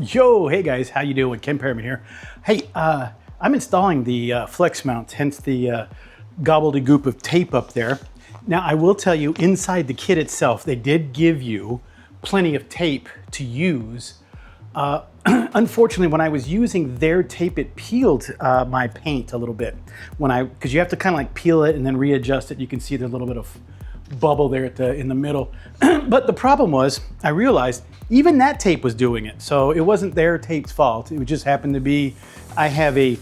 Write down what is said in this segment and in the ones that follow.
Yo, hey guys, how you doing? Ken Periman here. Hey, I'm installing the Fleximounts, hence the gobbledygook of tape up there. Now, I will tell you, inside the kit itself, they did give you plenty of tape to use. Unfortunately, when I was using their tape, it peeled my paint a little bit. Because you have to kind of like peel it and then readjust it. You can see there's a little bit of bubble there in the middle. But the problem was, I realized even that tape was doing it. So it wasn't their tape's fault. It just happened to be, I have a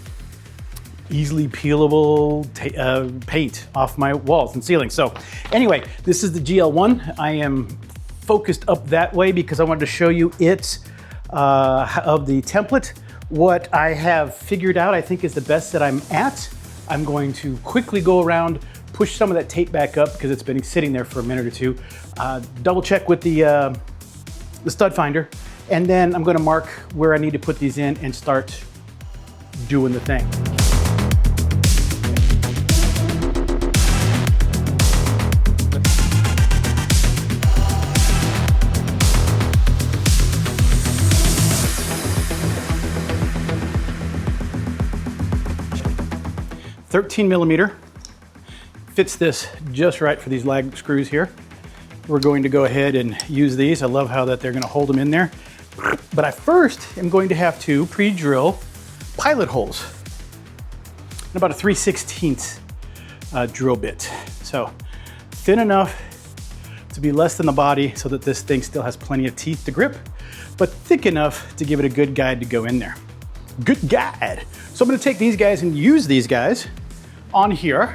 easily peelable paint off my walls and ceilings. So anyway, this is the GL1. I am focused up that way because I wanted to show you it of the template. What I have figured out, I think, is the best that I'm at. I'm going to quickly go around, push some of that tape back up because it's been sitting there for a minute or two. Double check with the stud finder, and then I'm going to mark where I need to put these in and start doing the thing. $13mm fits this just right for these lag screws here. We're going to go ahead and use these. I love how that they're going to hold them in there. But I first am going to have to pre-drill pilot holes in about a 3/16 drill bit. So thin enough to be less than the body so that this thing still has plenty of teeth to grip, but thick enough to give it a good guide to go in there. Good guide. So I'm going to take these guys and use these guys on here.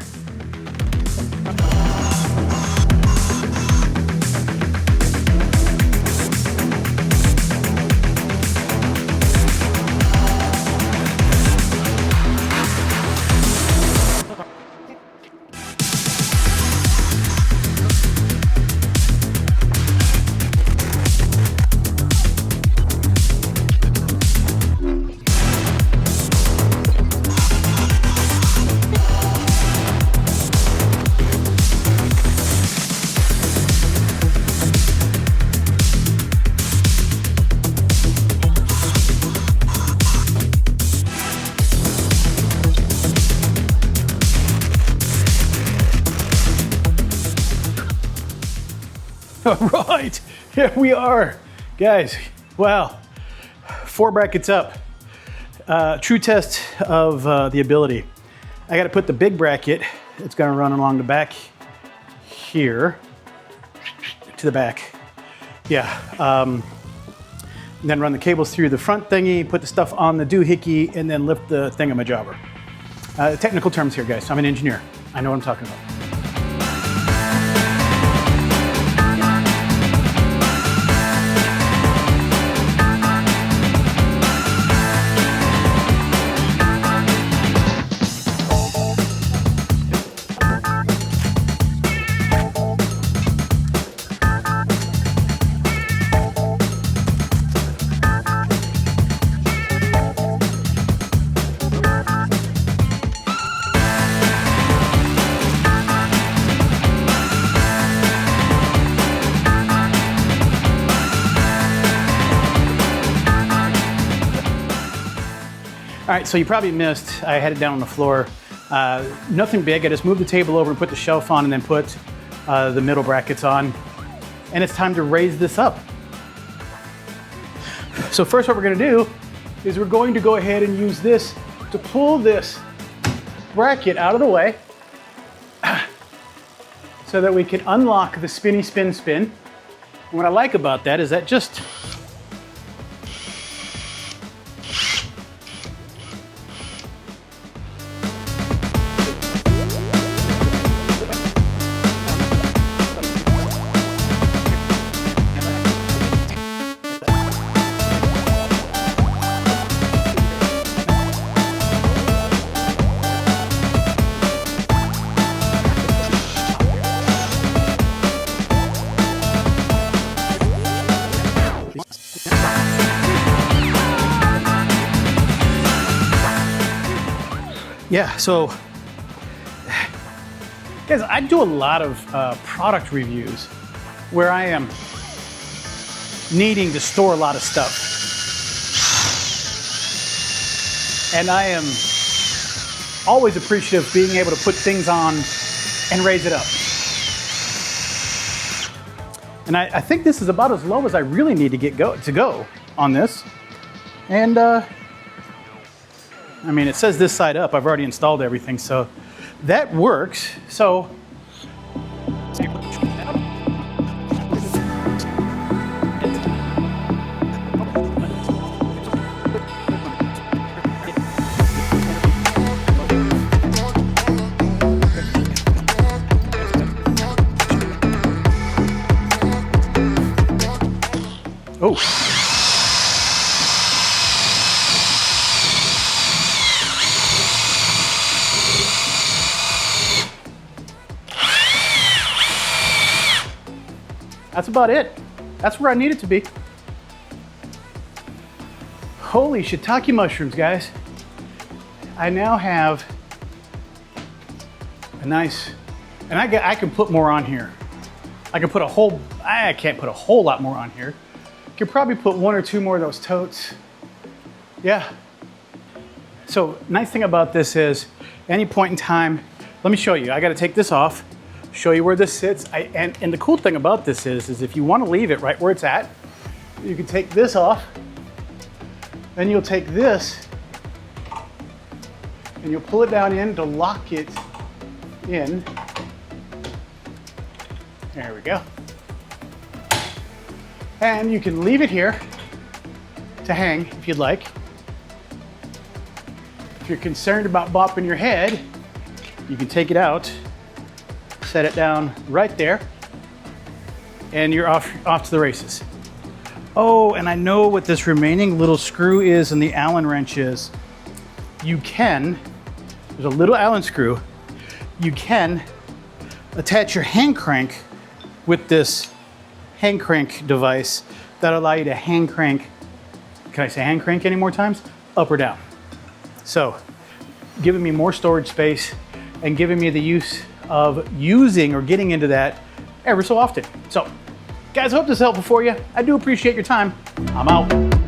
All right, here we are. Guys, wow, 4 brackets up. True test of the ability. I gotta put the big bracket, it's gonna run along the back here, to the back. Yeah, and then run the cables through the front thingy, put the stuff on the doohickey, and then lift the thingamajobber. Technical terms here, guys. I'm an engineer. I know what I'm talking about. All right, so you probably missed, I had it down on the floor. Nothing big, I just moved the table over and put the shelf on and then put the middle brackets on. And it's time to raise this up. So first what we're gonna do is we're going to go ahead and use this to pull this bracket out of the way so that we can unlock the spinny spin spin. And what I like about that is that just yeah, so guys, I do a lot of product reviews where I am needing to store a lot of stuff. And I am always appreciative of being able to put things on and raise it up. And I think this is about as low as I really need to go on this. And I mean, it says this side up. I've already installed everything, so that works. So oh. That's about it. That's where I need it to be. Holy shiitake mushrooms, guys. I now have a nice, and I can put more on here. I can put I can't put a whole lot more on here. Could probably put 1 or 2 more of those totes. Yeah. So nice thing about this is, any point in time, let me show you. I got to take this off, show you where this sits. And the cool thing about this is if you want to leave it right where it's at, you can take this off, then you'll take this and you'll pull it down in to lock it in. There we go. And you can leave it here to hang if you'd like. If you're concerned about bopping your head, you can take it out, set it down right there, and you're off to the races. Oh, and I know what this remaining little screw is and the Allen wrench is. There's a little Allen screw. You can attach your hand crank with this hand crank device that allow you to hand crank, can I say hand crank any more times? Up or down. So, giving me more storage space and giving me the use of using or getting into that ever so often. So, guys, I hope this is helpful for you. I do appreciate your time. I'm out.